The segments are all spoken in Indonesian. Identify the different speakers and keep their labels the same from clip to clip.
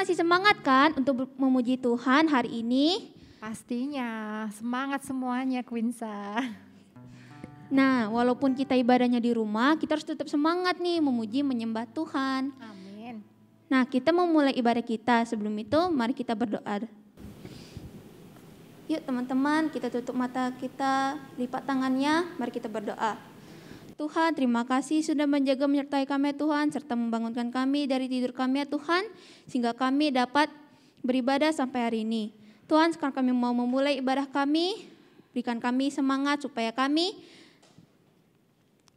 Speaker 1: masih semangat kan untuk memuji Tuhan hari ini?
Speaker 2: Pastinya, semangat semuanya Quinsa.
Speaker 1: Nah, walaupun kita ibadahnya di rumah, kita harus tetap semangat nih memuji, menyembah Tuhan.
Speaker 2: Amin.
Speaker 1: Nah, kita mau mulai ibadah kita. Sebelum itu, mari kita berdoa. Yuk teman-teman, kita tutup mata kita, lipat tangannya, mari kita berdoa. Tuhan, terima kasih sudah menjaga menyertai kami Tuhan, serta membangunkan kami dari tidur kami ya Tuhan, sehingga kami dapat beribadah sampai hari ini. Tuhan, sekarang kami mau memulai ibadah kami, berikan kami semangat supaya kami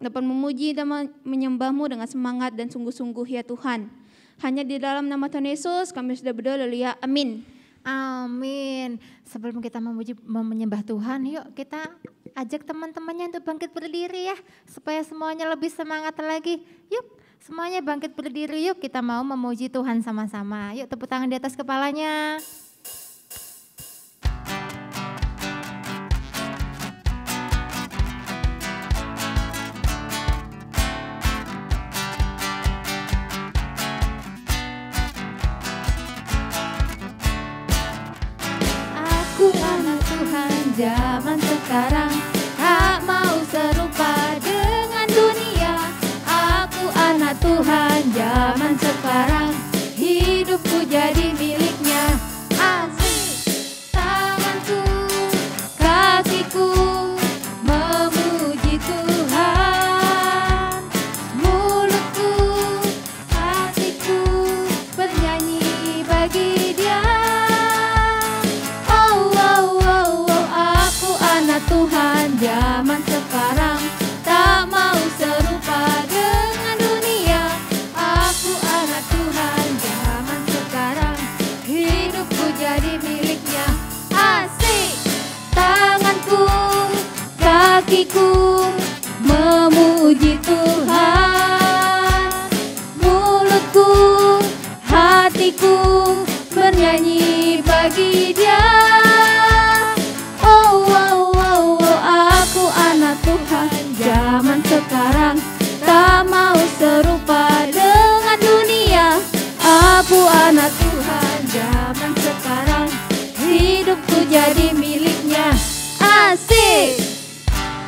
Speaker 1: dapat memuji dan menyembah-Mu dengan semangat dan sungguh-sungguh ya Tuhan. Hanya di dalam nama Tuhan Yesus kami sudah berdoa, haleluya, amin.
Speaker 2: Amin. Sebelum kita menyembah Tuhan, yuk kita ajak teman-temannya untuk bangkit berdiri ya, supaya semuanya lebih semangat lagi. Yuk, semuanya bangkit berdiri yuk, kita mau memuji Tuhan sama-sama. Yuk tepuk tangan di atas kepalanya. Zaman sekarang tak mau serupa dengan dunia. Aku anak Tuhan zaman sekarang, hidupku jadi miliknya. Asik tanganku, kakiku memuji Tuhan. Mulutku, hatiku bernyanyi bagi Dia. Tuhan zaman sekarang tak mau serupa dengan dunia. Aku anak Tuhan zaman sekarang, hidupku jadi miliknya. Asik tanganku, kakiku memuji Tuhan. Mulutku, hatiku bernyanyi bagi Dia. Zaman sekarang tak mau serupa dengan dunia. Aku anak Tuhan zaman sekarang, hidupku jadi miliknya. Asik,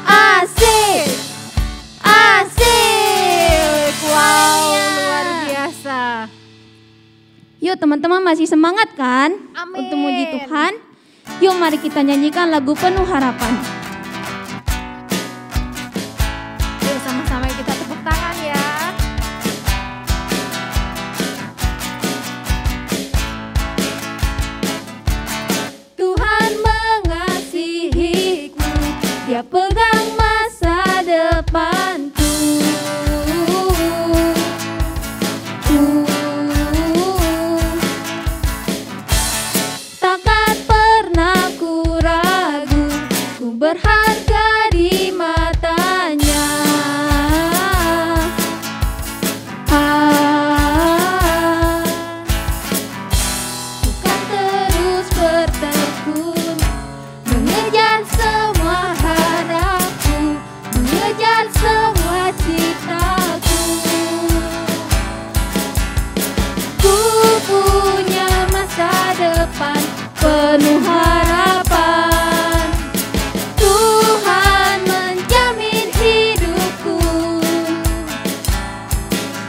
Speaker 2: asik, asik. Wow, luar biasa.
Speaker 1: Yuk teman-teman, masih semangat kan?
Speaker 2: Amin.
Speaker 1: Untuk memuji Tuhan? Yuk mari kita nyanyikan lagu Penuh Harapan.
Speaker 2: Sama-sama kita tepuk tangan ya. Tuhan mengasihiku, Dia pegang masa depanku. Takkan pernah ku ragu, ku berharga di matanya. Penuh harapan, Tuhan menjamin hidupku.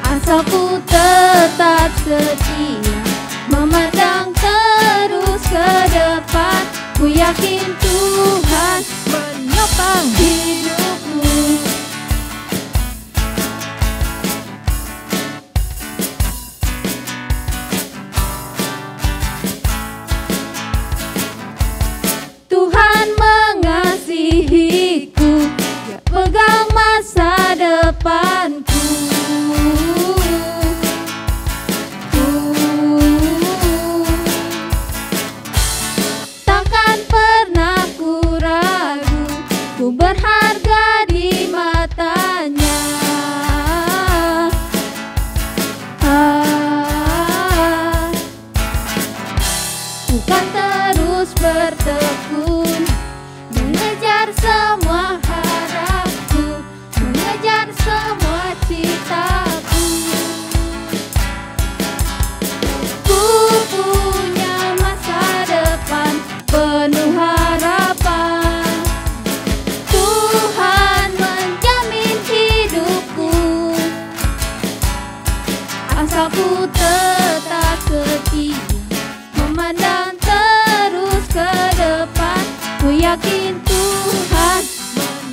Speaker 2: Asalku tetap setia, memandang terus ke depan. Ku yakin Tuhan menopang hidupku. Mengasihiku, Dia pegang masa depanku. Takkan pernah ku ragu, ku berharga
Speaker 1: Asalku tetap setia, memandang terus ke depan. Ku yakin Tuhan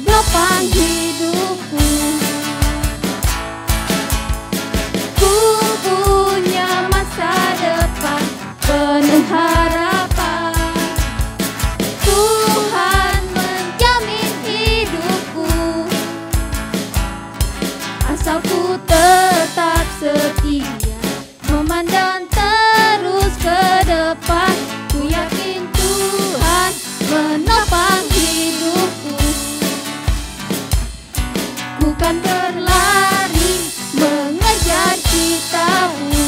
Speaker 1: menopang hidupku. Ku punya masa depan penuh harapan. Tuhan menjamin hidupku. Asalku tetap setia, memandang terus ke depan. Ku yakin Tuhan menopang hidupku. Ku kan berlari mengejar cita-Mu.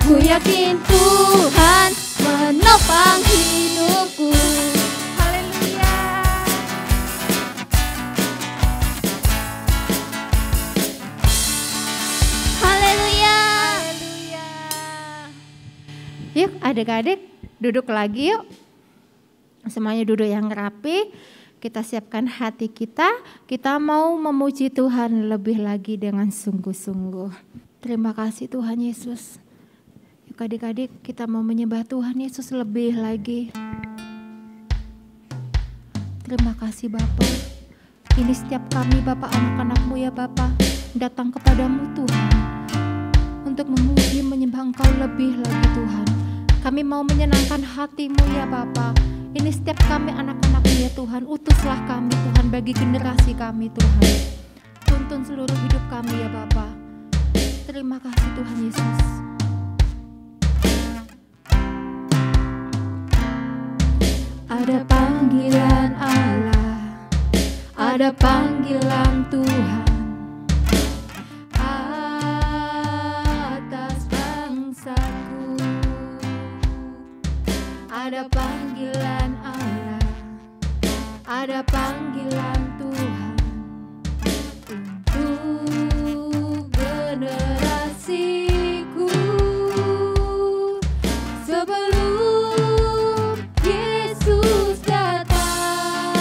Speaker 1: Ku yakin Tuhan menopang hidupku. Haleluya. Haleluya.
Speaker 2: Yuk adik-adik duduk lagi yuk. Semuanya duduk yang rapi. Kita siapkan hati kita. Kita mau memuji Tuhan lebih lagi dengan sungguh-sungguh. Terima kasih Tuhan Yesus. Yuk adik-adik kita mau menyembah Tuhan Yesus lebih lagi. Terima kasih Bapa. Ini setiap kami Bapa, anak-anak-Mu ya Bapa, datang kepadamu Tuhan untuk memuji menyembah Engkau lebih lagi Tuhan. Kami mau menyenangkan hati-Mu ya Bapa. Ini setiap kami anak-anak-Mu ya Tuhan. Utuslah kami Tuhan bagi generasi kami Tuhan. Tuntun seluruh hidup kami ya Bapa. Terima kasih Tuhan Yesus.
Speaker 1: Ada panggilan Allah, ada panggilan Tuhan atas bangsaku. Ada panggilan Allah, ada panggilan Tuhan untuk generasiku. Sebelum Yesus datang,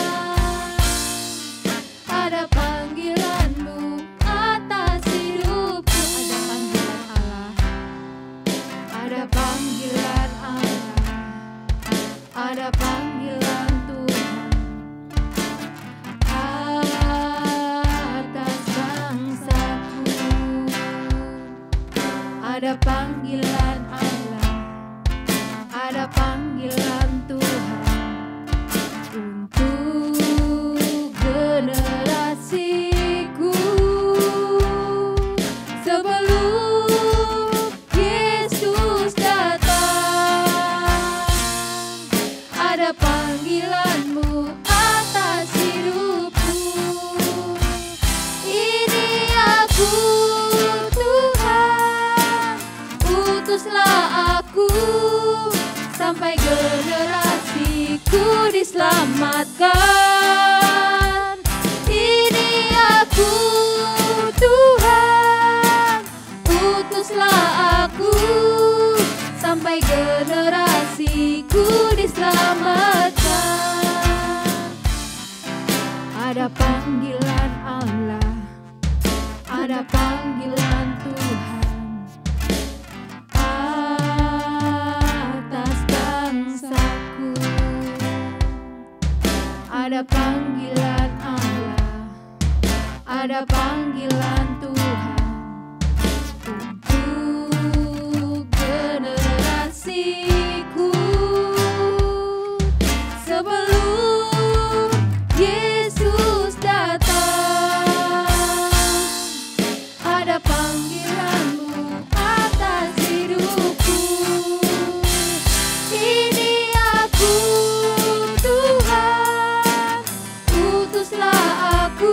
Speaker 1: ada panggilan-Mu atas hidupku. Ada panggilan Allah, ada panggilan Tuhan atas bangsaku. Ada panggilan Allah, ada panggilan Tuhan untuk generasiku. Sebelum Yesus datang, ada panggilan-Mu atas hidupku. Ini aku Tuhan, utuslah aku sampai generasiku diselamatkan. Ini aku Tuhan, utuslah aku sampai generasiku diselamatkan. Ada panggilan Allah, ada panggilan Tuhan atas bangsaku. Ada panggilan Allah, ada panggilan Tuhan untuk generasiku. Sebelum Yesus datang, ada panggilan-Mu atas hidupku. Ini aku Tuhan, utuslah aku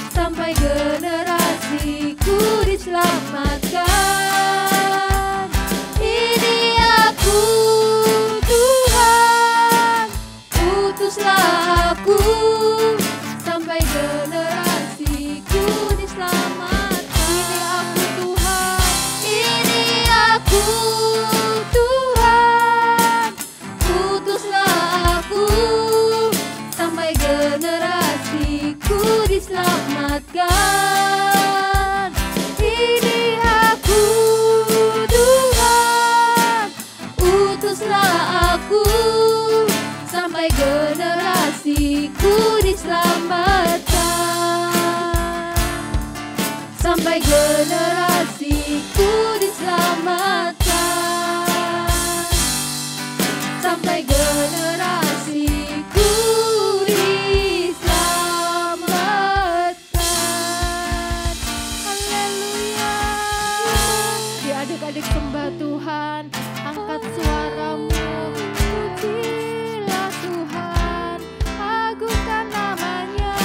Speaker 1: sampai generasiku diselamatkan. Ini aku Tuhan, utuslah aku sampai generasiku diselamatkan. Ini aku Tuhan, ini aku Tuhan, utuslah aku sampai generasiku diselamatkan. sampai generasiku diselamatkan, sampai generasiku diselamatkan, sampai generasiku diselamatkan.
Speaker 2: Haleluya. Di adik-adik sembah Tuhan, angkat suaramu, pujilah Tuhan, agungkan namanya,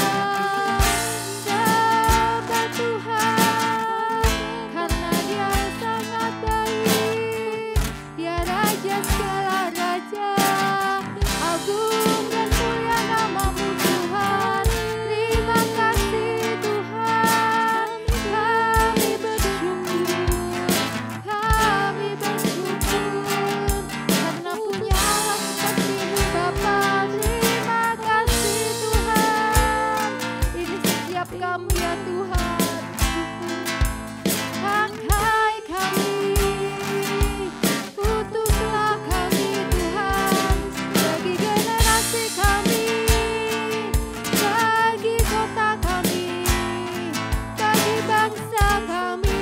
Speaker 2: sembah Tuhan, karena Dia sangat baik, Dia Raja segala raja, agung dan mulia namamu Tuhan. Terima kasih Tuhan, kami bersyukur, kami bersyukur karena punya kasih-Mu Bapa. Terima kasih Tuhan, ini setiap kami ya Tuhan. Pakai kami, utuslah kami Tuhan, bagi generasi kami, bagi kota kami, bagi bangsa kami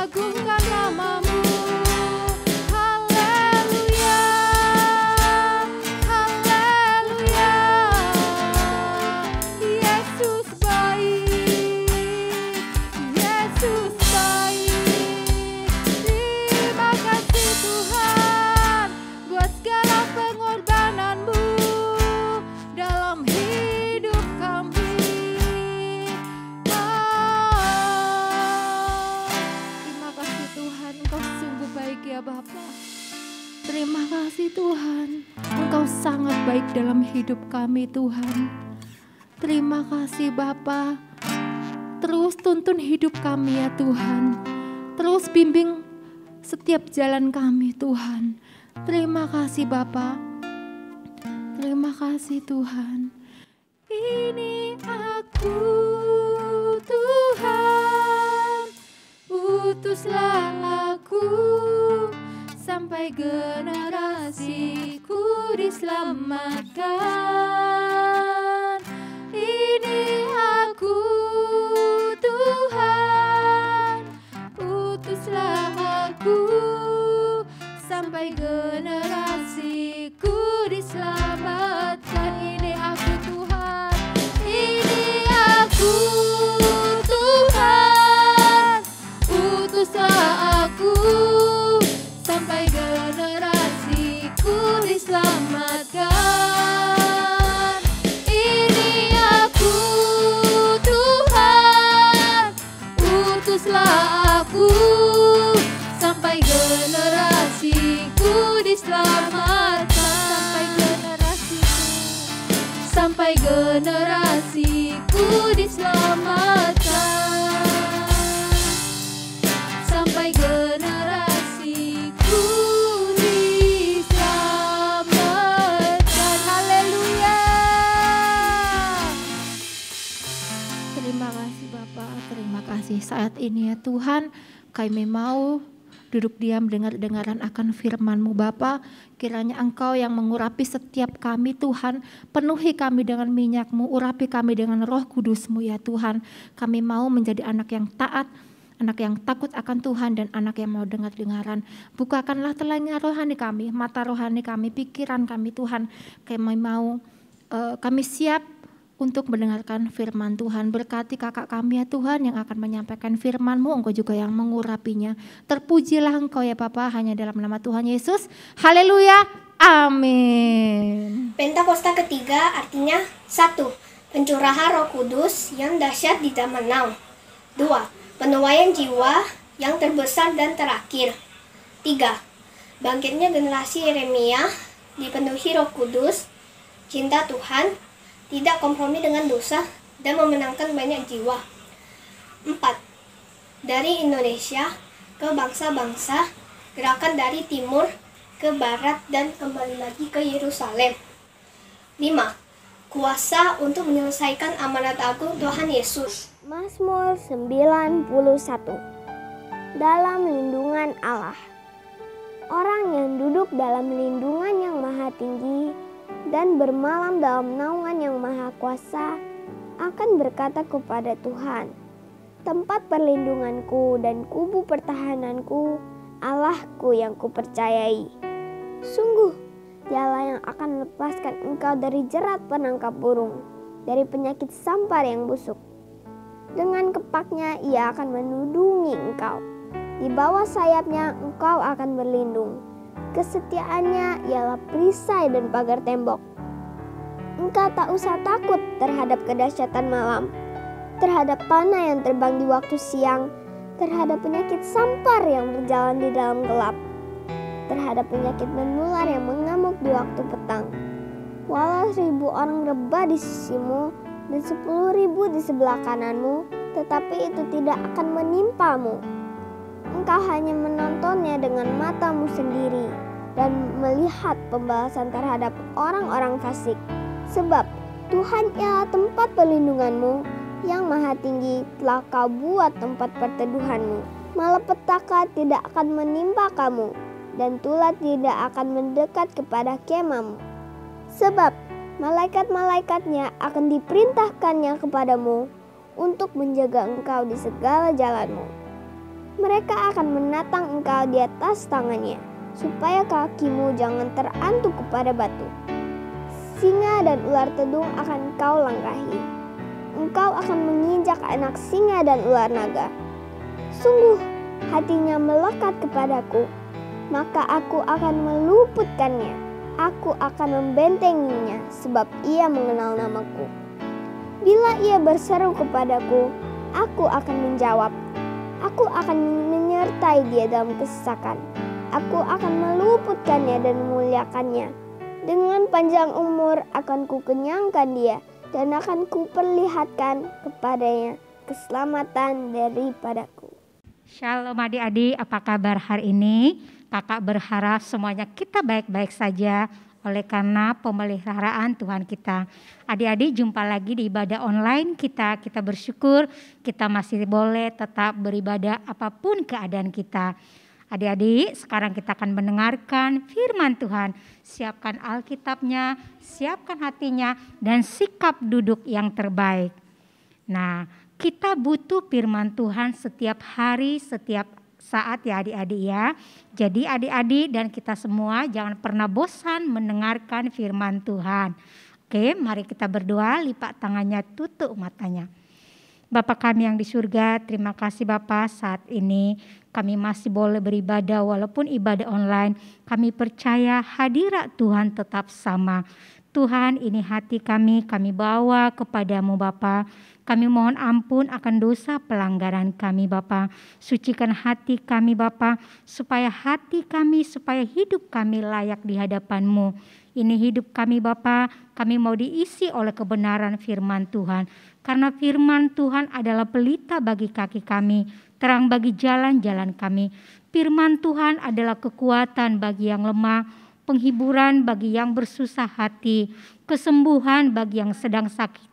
Speaker 2: agungkan namamu. Haleluya, haleluya, Yesus baik, Yesus baik. Terima kasih Tuhan buat segala pengorbanan-Mu dalam hidup kami. Terima kasih Tuhan, Engkau sungguh baik ya Bapa. Terima kasih Tuhan, Engkau sangat baik dalam hidup kami Tuhan. Terima kasih Bapa. Terus tuntun hidup kami ya Tuhan. Terus bimbing setiap jalan kami Tuhan. Terima kasih Bapa. Terima kasih Tuhan. Ini aku Tuhan, utuslah aku sampai generasiku diselamatkan. Ini aku Tuhan, utuslah aku sampai generasiku diselamatkan. Ini aku Tuhan, ini aku Tuhan, utuslah aku sampai generasiku diselamatkan. Ini aku Tuhan, utuslah aku sampai generasiku diselamatkan, sampai generasiku diselamatkan, sampai generasiku diselamatkan. Haleluya. Terima kasih Bapak, terima kasih saat ini ya Tuhan, kami mau duduk diam dengar-dengaran akan firman-Mu Bapa. Kiranya Engkau yang mengurapi setiap kami Tuhan, penuhi kami dengan minyak-Mu, urapi kami dengan Roh Kudus-Mu ya Tuhan. Kami mau menjadi anak yang taat, anak yang takut akan Tuhan, dan anak yang mau dengar-dengaran. Bukakanlah telinga rohani kami, mata rohani kami, pikiran kami Tuhan. Kami siap untuk mendengarkan firman Tuhan. Berkati kakak kami ya Tuhan yang akan menyampaikan firman-Mu, Engkau juga yang mengurapinya. Terpujilah Engkau ya Bapa, hanya dalam nama Tuhan Yesus. Haleluya, amin.
Speaker 3: Pentakosta ketiga artinya 1. Pencurahan Roh Kudus yang dahsyat di zaman now. 2. Penuaian jiwa yang terbesar dan terakhir. 3. Bangkitnya generasi Yeremia dipenuhi Roh Kudus, cinta Tuhan, tidak kompromi dengan dosa, dan memenangkan banyak jiwa. 4. Dari Indonesia ke bangsa-bangsa, gerakan dari timur ke barat dan kembali lagi ke Yerusalem. 5. Kuasa untuk menyelesaikan amanat agung Tuhan Yesus.
Speaker 4: Mazmur 91. Dalam lindungan Allah. Orang yang duduk dalam lindungan yang maha tinggi dan bermalam dalam naungan yang maha kuasa akan berkata kepada Tuhan, tempat perlindunganku dan kubu pertahananku, Allahku yang kupercayai. Sungguh, Dialah yang akan melepaskan engkau dari jerat penangkap burung, dari penyakit sampar yang busuk. Dengan kepaknya ia akan menudungi engkau. Di bawah sayapnya engkau akan berlindung. Kesetiaannya ialah perisai dan pagar tembok. Engkau tak usah takut terhadap kedahsyatan malam, terhadap panah yang terbang di waktu siang, terhadap penyakit sampar yang berjalan di dalam gelap, terhadap penyakit menular yang mengamuk di waktu petang. Walau 1.000 orang rebah di sisimu dan 10.000 di sebelah kananmu, tetapi itu tidak akan menimpamu. Engkau hanya menontonnya dengan matamu sendiri dan melihat pembalasan terhadap orang-orang fasik. Sebab Tuhan ialah tempat perlindunganmu, yang maha tinggi telah kau buat tempat perteduhanmu. Malapetaka tidak akan menimpa kamu, dan tulah tidak akan mendekat kepada kemahmu. Sebab malaikat-malaikatnya akan diperintahkannya kepadamu untuk menjaga engkau di segala jalanmu. Mereka akan menatang engkau di atas tangannya, supaya kakimu jangan terantuk kepada batu. Singa dan ular tedung akan kau langkahi. Engkau akan menginjak anak singa dan ular naga. Sungguh, hatinya melekat kepadaku, maka aku akan meluputkannya. Aku akan membentenginya, sebab ia mengenal namaku. Bila ia berseru kepadaku, aku akan menjawab. Aku akan menyertai dia dalam kesesakan. Aku akan meluputkannya dan memuliakannya. Dengan panjang umur akan kukenyangkan dia, dan akan kuperlihatkan kepadanya keselamatan daripadaku.
Speaker 2: Shalom adik-adik, apa kabar hari ini? Kakak berharap semuanya kita baik-baik saja oleh karena pemeliharaan Tuhan kita. Adik-adik, jumpa lagi di ibadah online kita. Kita bersyukur kita masih boleh tetap beribadah apapun keadaan kita. Adik-adik, sekarang kita akan mendengarkan firman Tuhan. Siapkan Alkitabnya, siapkan hatinya, dan sikap duduk yang terbaik. Nah, kita butuh firman Tuhan setiap hari, setiap saat ya adik-adik ya. Jadi adik-adik dan kita semua jangan pernah bosan mendengarkan firman Tuhan. Oke, mari kita berdoa, lipat tangannya, tutup matanya. Bapa kami yang di surga, terima kasih Bapa, saat ini kami masih boleh beribadah walaupun ibadah online. Kami percaya hadirat Tuhan tetap sama. Tuhan, ini hati kami bawa kepadamu Bapa. Kami mohon ampun akan dosa pelanggaran kami Bapa. Sucikan hati kami Bapa, supaya hidup kami layak di hadapan-Mu. Ini hidup kami Bapa, kami mau diisi oleh kebenaran firman Tuhan. Karena firman Tuhan adalah pelita bagi kaki kami, terang bagi jalan-jalan kami. Firman Tuhan adalah kekuatan bagi yang lemah, penghiburan bagi yang bersusah hati, kesembuhan bagi yang sedang sakit,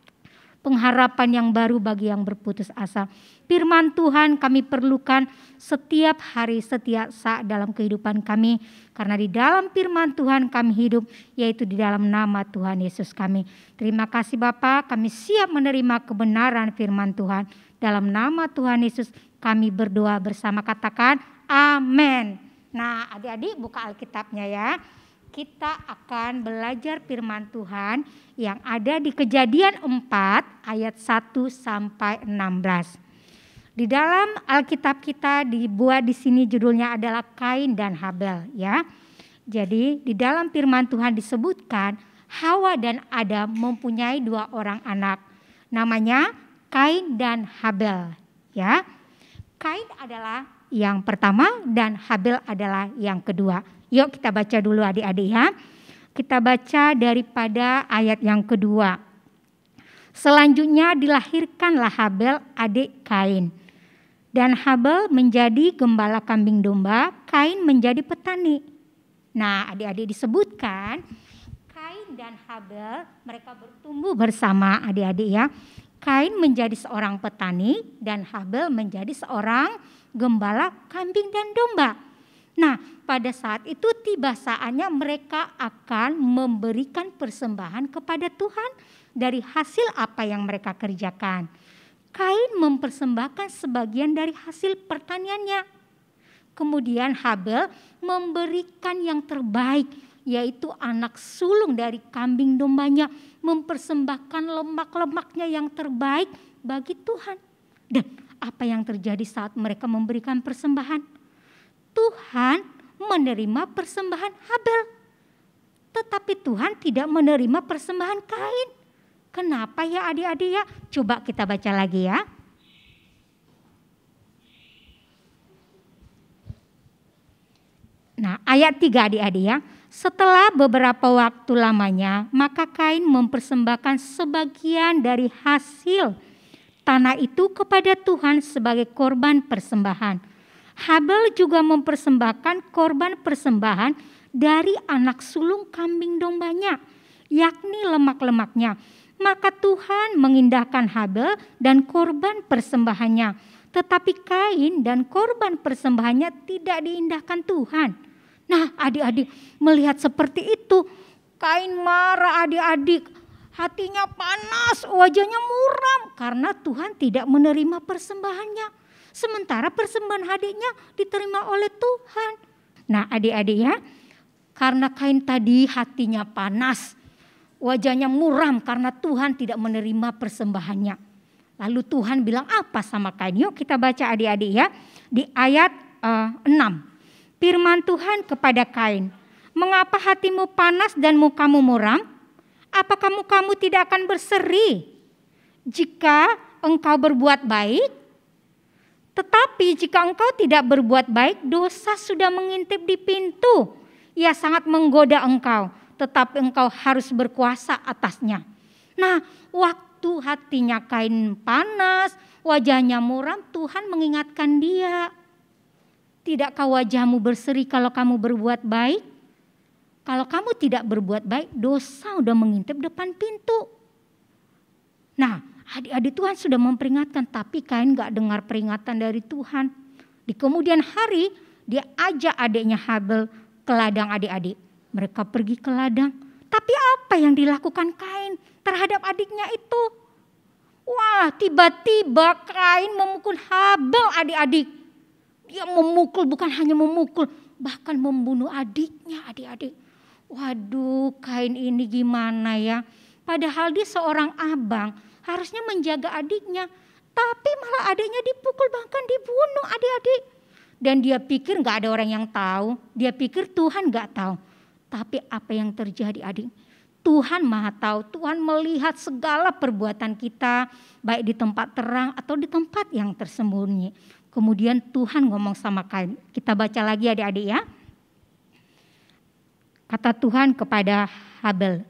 Speaker 2: pengharapan yang baru bagi yang berputus asa. Firman Tuhan kami perlukan setiap hari, setiap saat dalam kehidupan kami. Karena di dalam firman Tuhan kami hidup, yaitu di dalam nama Tuhan Yesus kami. Terima kasih Bapa, kami siap menerima kebenaran firman Tuhan. Dalam nama Tuhan Yesus kami berdoa bersama, katakan amin. Nah adik-adik buka Alkitabnya ya. Kita akan belajar firman Tuhan yang ada di Kejadian 4 ayat 1 sampai 16. Di dalam Alkitab kita dibuat di sini judulnya adalah Kain dan Habel ya. Jadi di dalam firman Tuhan disebutkan Hawa dan Adam mempunyai 2 orang anak. Namanya Kain dan Habel ya. Kain adalah yang pertama dan Habel adalah yang kedua. Yuk kita baca dulu adik-adik ya. Kita baca daripada ayat yang kedua. Selanjutnya dilahirkanlah Habel adik Kain. Dan Habel menjadi gembala kambing domba, Kain menjadi petani. Nah adik-adik disebutkan Kain dan Habel mereka bertumbuh bersama adik-adik ya. Kain menjadi seorang petani dan Habel menjadi seorang gembala kambing dan domba.
Speaker 5: Nah, pada saat itu tiba saatnya mereka akan memberikan persembahan kepada Tuhan dari hasil apa yang mereka kerjakan. Kain mempersembahkan sebagian dari hasil pertaniannya. Kemudian Habel memberikan yang terbaik, yaitu anak sulung dari kambing dombanya, mempersembahkan lemak-lemaknya yang terbaik bagi Tuhan. Dan apa yang terjadi saat mereka memberikan persembahan? Tuhan menerima persembahan Habel, tetapi Tuhan tidak menerima persembahan Kain. Kenapa ya adik-adik ya? Coba kita baca lagi ya. Nah, ayat 3 adik-adik ya. Setelah beberapa waktu lamanya, maka Kain mempersembahkan sebagian dari hasil tanah itu kepada Tuhan sebagai korban persembahan. Habel juga mempersembahkan korban persembahan dari anak sulung kambing dombanya, yakni lemak-lemaknya. Maka Tuhan mengindahkan Habel dan korban persembahannya. Tetapi Kain dan korban persembahannya tidak diindahkan Tuhan. Nah, adik-adik melihat seperti itu, Kain marah adik-adik. Hatinya panas, wajahnya muram karena Tuhan tidak menerima persembahannya. Sementara persembahan adiknya diterima oleh Tuhan. Nah, adik-adik ya, karena Kain tadi hatinya panas, wajahnya muram karena Tuhan tidak menerima persembahannya. Lalu Tuhan bilang apa sama Kain? Yuk kita baca adik-adik ya. Di ayat 6. Firman Tuhan kepada Kain, mengapa hatimu panas dan mukamu muram? Apakah mukamu tidak akan berseri jika engkau berbuat baik? Tetapi jika engkau tidak berbuat baik, dosa sudah mengintip di pintu. Ia sangat menggoda engkau, tetapi engkau harus berkuasa atasnya. Nah, waktu hatinya Kain panas, wajahnya muram, Tuhan mengingatkan dia. Tidakkah wajahmu berseri kalau kamu berbuat baik? Kalau kamu tidak berbuat baik, dosa sudah mengintip depan pintu. Nah, adik-adik Tuhan sudah memperingatkan, tapi Kain gak dengar peringatan dari Tuhan. Di kemudian hari, dia ajak adiknya Habel ke ladang adik-adik. Mereka pergi ke ladang. Tapi apa yang dilakukan Kain terhadap adiknya itu? Wah, tiba-tiba Kain memukul Habel adik-adik. Dia memukul, bukan hanya memukul, bahkan membunuh adiknya adik-adik. Waduh, Kain ini gimana ya? Padahal dia seorang abang, harusnya menjaga adiknya. Tapi malah adiknya dipukul, bahkan dibunuh adik-adik. Dan dia pikir gak ada orang yang tahu. Dia pikir Tuhan gak tahu. Tapi apa yang terjadi adik? Tuhan maha tahu. Tuhan melihat segala perbuatan kita. Baik di tempat terang atau di tempat yang tersembunyi. Kemudian Tuhan ngomong sama Kain. Kita baca lagi adik-adik ya. Kata Tuhan kepada Habel.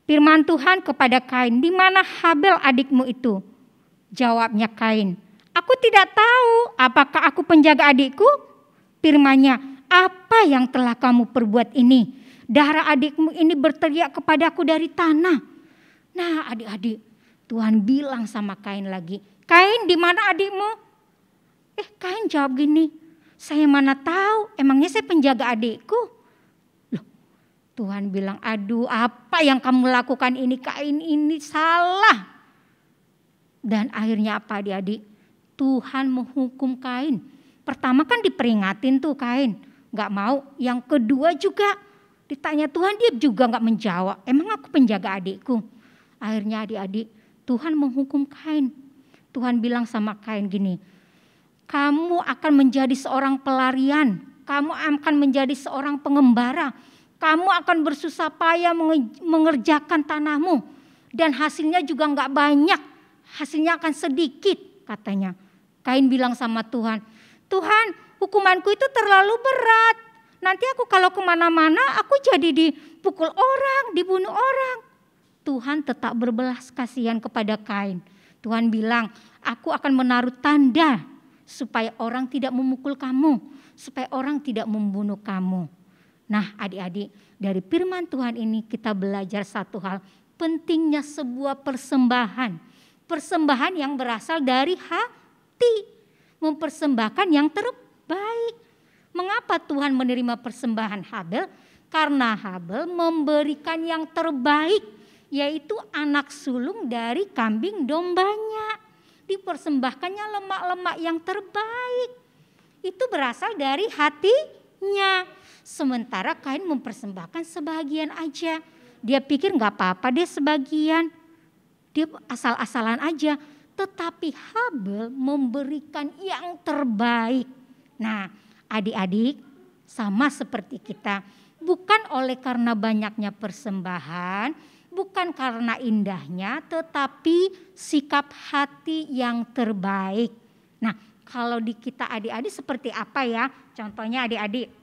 Speaker 5: Firman Tuhan kepada Kain, di mana Habel adikmu itu? Jawabnya Kain, aku tidak tahu apakah aku penjaga adikku? Firman-Nya, apa yang telah kamu perbuat ini? Darah adikmu ini berteriak kepadaku dari tanah. Nah adik-adik, Tuhan bilang sama Kain lagi, Kain di mana adikmu? Kain jawab gini, saya mana tahu, emangnya saya penjaga adikku? Loh, Tuhan bilang, aduh apa yang kamu lakukan ini, Kain ini salah. Dan akhirnya apa adik-adik? Tuhan menghukum Kain. Pertama kan diperingatin tuh Kain, gak mau. Yang kedua juga ditanya Tuhan, dia juga gak menjawab, emang aku penjaga adikku? Akhirnya adik-adik, Tuhan menghukum Kain. Tuhan bilang sama Kain gini, kamu akan menjadi seorang pelarian, kamu akan menjadi seorang pengembara, kamu akan bersusah payah mengerjakan tanahmu, dan hasilnya juga nggak banyak, hasilnya akan sedikit katanya. Kain bilang sama Tuhan, Tuhan hukumanku itu terlalu berat, nanti aku kalau kemana-mana aku jadi dipukul orang, dibunuh orang. Tuhan tetap berbelas kasihan kepada Kain. Tuhan bilang, aku akan menaruh tanda supaya orang tidak memukul kamu, supaya orang tidak membunuh kamu. Nah adik-adik, dari firman Tuhan ini kita belajar satu hal, pentingnya sebuah persembahan. Persembahan yang berasal dari hati, mempersembahkan yang terbaik. Mengapa Tuhan menerima persembahan Habel? Karena Habel memberikan yang terbaik, yaitu anak sulung dari kambing dombanya. Dipersembahkannya lemak-lemak yang terbaik. Itu berasal dari hatinya. Sementara Kain mempersembahkan sebagian aja. Dia pikir gak apa-apa deh sebagian. Dia asal-asalan aja. Tetapi Habel memberikan yang terbaik. Nah, adik-adik sama seperti kita. Bukan oleh karena banyaknya persembahan, bukan karena indahnya, tetapi sikap hati yang terbaik. Nah, kalau di kita adik-adik seperti apa ya? Contohnya adik-adik.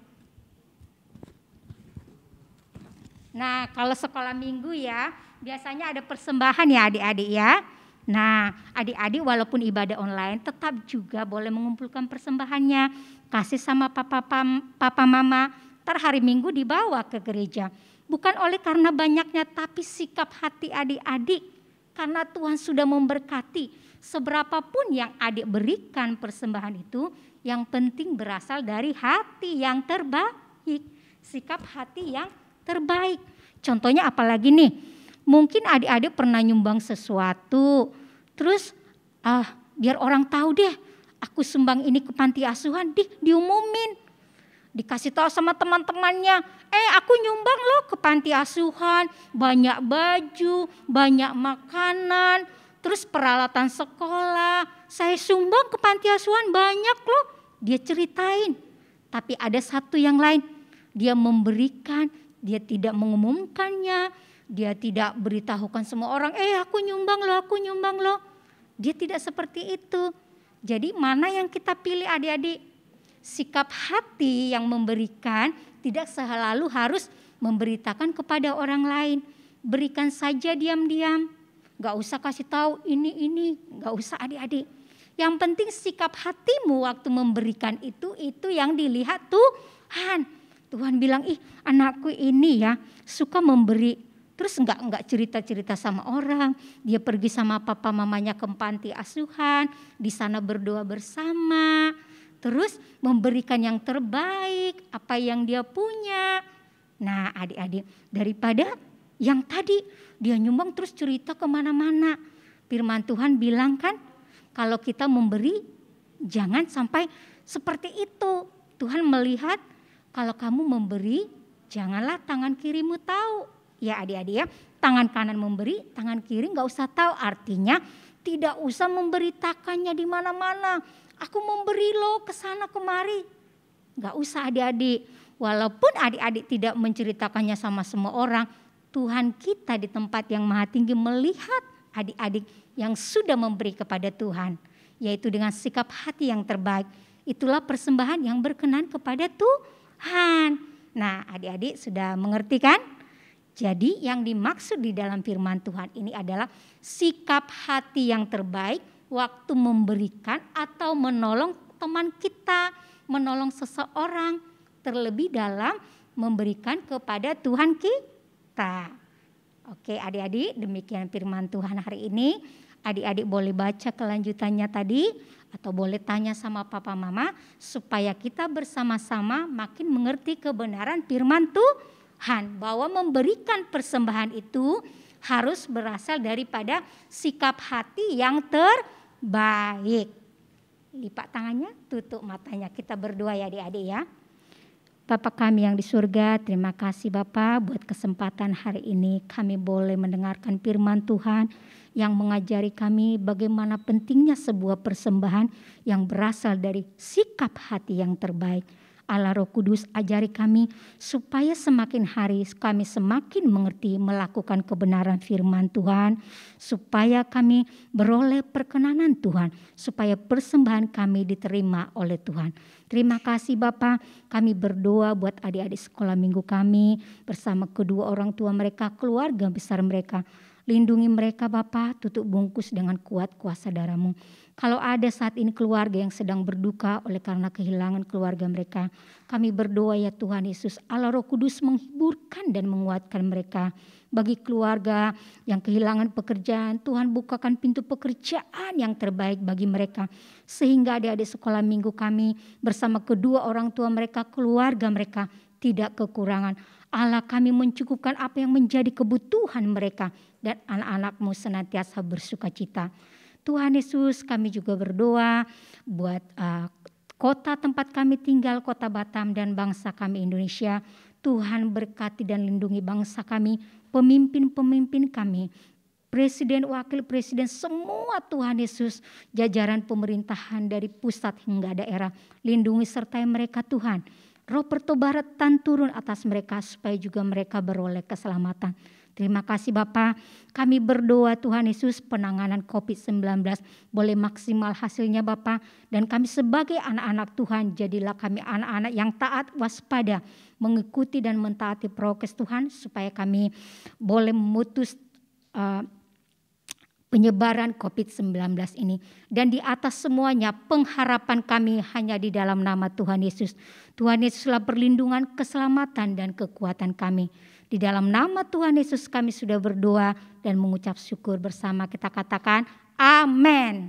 Speaker 5: Nah, kalau sekolah minggu ya, biasanya ada persembahan ya adik-adik ya. Nah, adik-adik walaupun ibadah online tetap juga boleh mengumpulkan persembahannya. Kasih sama papa mama, ntar hari Minggu dibawa ke gereja. Bukan oleh karena banyaknya, tapi sikap hati adik-adik. Karena Tuhan sudah memberkati. Seberapapun yang adik berikan persembahan itu, yang penting berasal dari hati yang terbaik. Sikap hati yang terbaik. Contohnya apalagi nih? Mungkin adik-adik pernah nyumbang sesuatu. Terus biar orang tahu deh, aku sumbang ini ke panti asuhan, diumumin. Dikasih tahu sama teman-temannya, aku nyumbang loh ke panti asuhan, banyak baju, banyak makanan, terus peralatan sekolah, saya sumbang ke panti asuhan banyak loh. Dia ceritain, tapi ada satu yang lain, dia memberikan, dia tidak mengumumkannya, dia tidak beritahukan semua orang, aku nyumbang loh. Dia tidak seperti itu. Jadi mana yang kita pilih adik-adik? Sikap hati yang memberikan tidak selalu harus memberitakan kepada orang lain. Berikan saja diam-diam. Gak usah kasih tahu ini. Gak usah adik-adik. Yang penting sikap hatimu waktu memberikan itu yang dilihat Tuhan. Tuhan bilang, anakku ini ya suka memberi. Terus enggak cerita-cerita sama orang. Dia pergi sama papa mamanya ke panti asuhan. Di sana berdoa bersama. Terus memberikan yang terbaik, apa yang dia punya. Nah adik-adik, daripada yang tadi dia nyumbang terus cerita kemana-mana. Firman Tuhan bilang kan, kalau kita memberi jangan sampai seperti itu. Tuhan melihat kalau kamu memberi, janganlah tangan kirimu tahu. Ya adik-adik ya, tangan kanan memberi, tangan kiri gak usah tahu. Artinya tidak usah memberitakannya di mana-mana. Aku memberi loh ke sana kemari. Gak usah adik-adik. Walaupun adik-adik tidak menceritakannya sama semua orang, Tuhan kita di tempat yang maha tinggi melihat adik-adik yang sudah memberi kepada Tuhan. Yaitu dengan sikap hati yang terbaik. Itulah persembahan yang berkenan kepada Tuhan. Nah adik-adik sudah mengerti kan? Jadi yang dimaksud di dalam firman Tuhan ini adalah sikap hati yang terbaik waktu memberikan atau menolong teman kita, menolong seseorang, terlebih dalam memberikan kepada Tuhan kita. Oke adik-adik, demikian firman Tuhan hari ini. Adik-adik boleh baca kelanjutannya tadi atau boleh tanya sama papa mama supaya kita bersama-sama makin mengerti kebenaran firman Tuhan. Bahwa memberikan persembahan itu harus berasal daripada sikap hati yang terbaik. Lipat tangannya, tutup matanya. Kita berdoa ya adik-adik ya. Bapa kami yang di surga, terima kasih Bapa buat kesempatan hari ini kami boleh mendengarkan firman Tuhan yang mengajari kami bagaimana pentingnya sebuah persembahan yang berasal dari sikap hati yang terbaik. Allah Roh Kudus ajari kami supaya semakin hari kami semakin mengerti melakukan kebenaran firman Tuhan. Supaya kami beroleh perkenanan Tuhan. Supaya persembahan kami diterima oleh Tuhan. Terima kasih Bapa, kami berdoa buat adik-adik sekolah minggu kami bersama kedua orang tua mereka, keluarga besar mereka. Lindungi mereka Bapa, tutup bungkus dengan kuat kuasa darah-Mu. Kalau ada saat ini keluarga yang sedang berduka oleh karena kehilangan keluarga mereka, kami berdoa ya Tuhan Yesus, Allah Roh Kudus menghiburkan dan menguatkan mereka. Bagi keluarga yang kehilangan pekerjaan, Tuhan bukakan pintu pekerjaan yang terbaik bagi mereka. Sehingga adik-adik sekolah minggu kami bersama kedua orang tua mereka, keluarga mereka tidak kekurangan. Allah kami mencukupkan apa yang menjadi kebutuhan mereka dan anak-anak-Mu senantiasa bersuka cita. Tuhan Yesus, kami juga berdoa buat kota tempat kami tinggal, kota Batam dan bangsa kami Indonesia. Tuhan berkati dan lindungi bangsa kami, pemimpin-pemimpin kami, presiden, wakil presiden, semua Tuhan Yesus, jajaran pemerintahan dari pusat hingga daerah. Lindungi sertai mereka Tuhan. Roh pertobatan turun atas mereka supaya juga mereka beroleh keselamatan. Terima kasih Bapa, kami berdoa Tuhan Yesus penanganan COVID-19 boleh maksimal hasilnya Bapa. Dan kami sebagai anak-anak Tuhan, jadilah kami anak-anak yang taat, waspada, mengikuti dan mentaati prokes Tuhan. Supaya kami boleh memutus penyebaran COVID-19 ini. Dan di atas semuanya pengharapan kami hanya di dalam nama Tuhan Yesus. Tuhan Yesuslah perlindungan, keselamatan dan kekuatan kami. Di dalam nama Tuhan Yesus kami sudah berdoa dan mengucap syukur bersama, kita katakan amin.